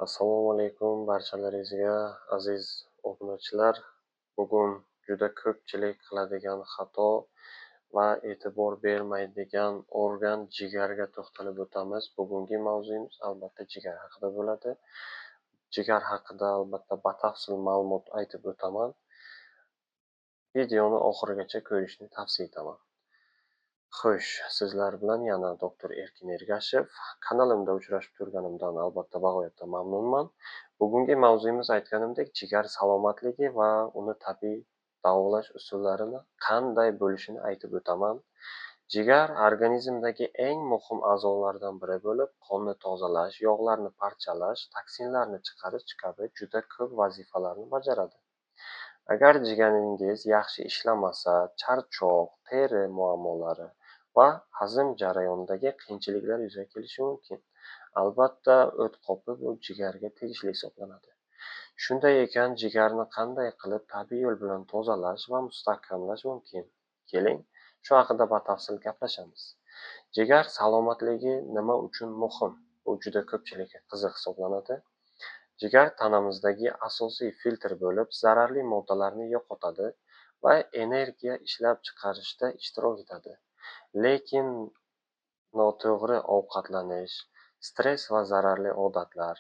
Assalomu alaykum barchalaringizga aziz obunachilar. Bugun juda ko'pchilik qiladigan xato va e'tibor bermaydigan organ jigarga to'xtalib o'tamiz. Bugungi mavzuyimiz albatta jigar haqida bo'ladi. Jigar haqida albatta batafsil ma'lumot aytib o'taman. Videoni oxirigacha ko'rishni tavsiya etaman. Xo'sh, sizlar bilan yana doktor Erkin Ergashev. Kanalimda uchrashib turganimdan albatta bag'oyatda mamnunman. Bugungi mavzuyimiz aytganimdek jigar salomatligi va uni tabiiy davolash usullarini qanday bo'lishini aytib o'taman. Jigar organizmdagi eng muhim a'zolardan biri bo'lib, qonni tozalash, yog'larni parchalash, toksinlarni chiqarish kabi juda ko'p vazifalarni bajaradi. Agar jigaringiz yaxshi ishlamasa, charchoq, teri muammolari va hazm jarayonidagi qiyinchiliklar yuzaga kelishi mumkin. Albatta, o't qopi bu jigarga tegishli hisoblanadi. Shunday ekan, jigarni qanday qilib tabiiy yo'l bilan tozalash va mustahkamlash mumkin? Keling, shu haqida batafsil gaplashamiz. Jigar salomatligi nima uchun muhim? Bu juda ko'pchilikka qiziq hisoblanadi. Jigar tanamizdagi asosiy filtr bo'lib, zararli moddalarni yo'qotadi va energiya ishlab chiqarishda ishtirok etadi. Lekin noto'g'ri ovqatlanish, stress va zararli odatlar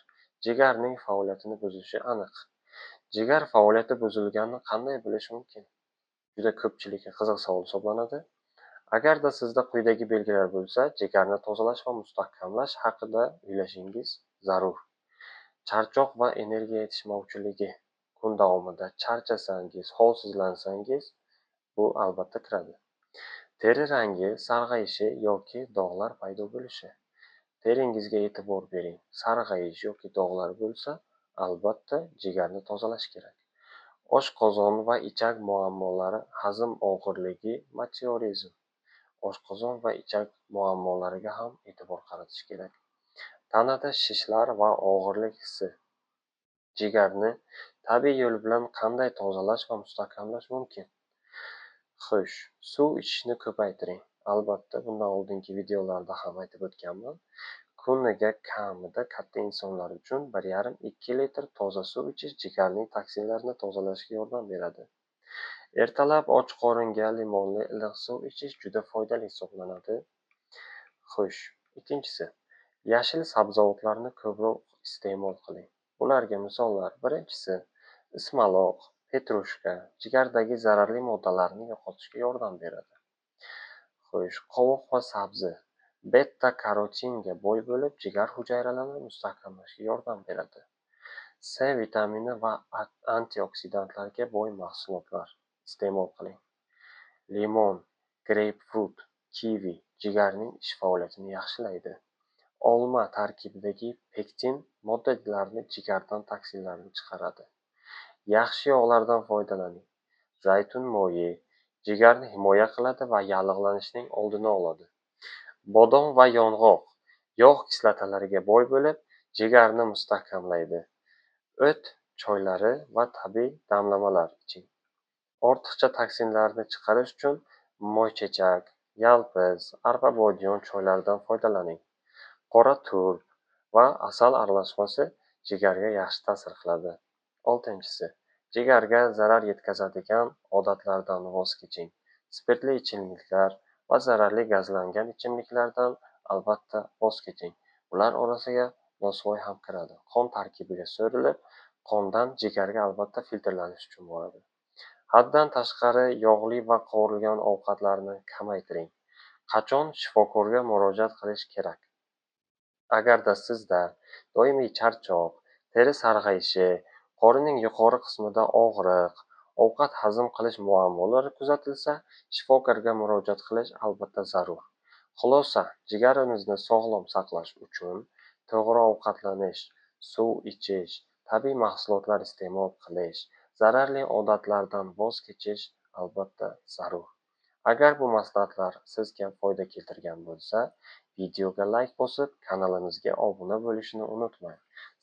jigarning faoliyatini buzishi aniq. Jigar faoliyati buzilganini qanday bilish mumkin? Juda ko'pchilikka qiziq savol hisoblanadi. Agarda sizda quyidagi belgilar bo'lsa, jigarni tozalash va mustahkamlash haqida o'ylashingiz zarur. Charchoq va energiya yetishmovchiligi. Kun davomida charchasangiz, holsizlansangiz, bu albatta kiradi. Teri rangi sarg'ayishi yoki dog'lar paydo bo'lishi. Teringizga e'tibor bering. Sarg'ayish yoki dog'lar bo'lsa, albatta jigarni tozalash kerak. Oshqozon va ichak muammolari, hazm og'irligi, meteorizm. Oshqozon va ichak muammolariga ham e'tibor qaratish kerak. Tanada shishlar va og'irlik hissi. Jigarni tabiiy yo'l bilan qanday tozalash va mustahkamlash mumkin? Xo'sh, suv ichishni ko'paytiring. Albatta, bundan oldingi videolarda ham aytib o'tganman. Kuniga kamida katta insonlar uchun 1,5-2 litr toza suv ichish jigarning toksinlarini tozalashga yordam beradi. Ertalab och qoringa limonli iliq suv ichish juda foydali hisoblanadi. Xo'sh, ikkinchisi, yashil sabzavotlarni ko'proq iste'mol qiling. Ularga misollar: birinchisi, ismaloq, petrushka jigardagi zararli moddalarni yo'qotishga yordam beradi. Xo'sh, qovoq va sabzi beta-karotinga boy bo'lib, jigar hujayralarini mustahkamlashga yordam beradi. C vitamini va antioksidantlarga boy mahsulotlar iste'mol qiling. Limon, greypfrut, kivi jigarning ish faoliyatini yaxshilaydi. Olma tarkibidagi pektin moddalarni jigardan toksinlarni chiqaradi. Yaxshi yog'lardan foydalaning. Zaytun moyi jigarni himoya qiladi va yallig'lanishning oldini oladi. Bodom va yong'oq yog' kislotalariga boy bo'lib, jigarni mustahkamlaydi. O't choylari va tabiiy damlamalar iching. Ortiqcha toksinlarni chiqarish uchun moychechak, yalpiz, arpa bodiyon choylaridan foydalaning. Qora turp va asal aralashmasi jigarga yaxshi ta'sir qiladi. 6-si, jigarga zarar yetkazadigan odatlardan voz keching. Spirtli ichimliklar va zararli gazlangan ichimliklardan albatta voz keching. Ular orasiga nosvoy ham kiradi. Qon tarkibiga so'rilib, qondan jigarga albatta filtrlanish uchun boradi. Haddan tashqari yog'li va qovurilgan ovqatlarni kamaytiring. Qachon shifokorga murojaat qilish kerak? Agarda sizda doimiy charchoq, teri sarg'ayishi, qorinning yuqori qismida og'riq, ovqat hazm qilish muammolari kuzatilsa, shifokorga murojaat qilish albatta zarur. Xulosa, jigarimizni sog'lom saqlash uchun to'g'ri ovqatlanish, suv ichish, tabiiy mahsulotlar iste'mol qilish, zararli odatlardan voz kechish albatta zarur. Agar bu maslahatlar sizga foyda keltirgan bo'lsa, videoga like bosib, kanalimizga obuna bo'lishni unutmang.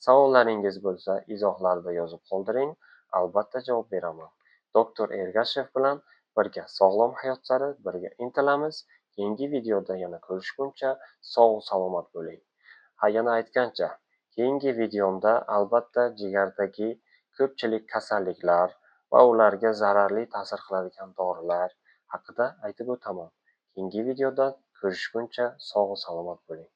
Savollaringiz bo'lsa, izohlarda yozib qoldiring, albatta javob beraman. Doktor Ergashev bilan birga sog'lom hayot sari birga intilamiz. Keyingi videoda yana ko'rishguncha sog' salomat bo'ling. Yana aytgancha, Keyingi videomda albatta jigardagi ko'pchilik kasalliklar va ularga zararli ta'sir qiladigan dorilar haqida aytib o'taman. Keyingi videoda ko'rishguncha sog' salomat bo'ling.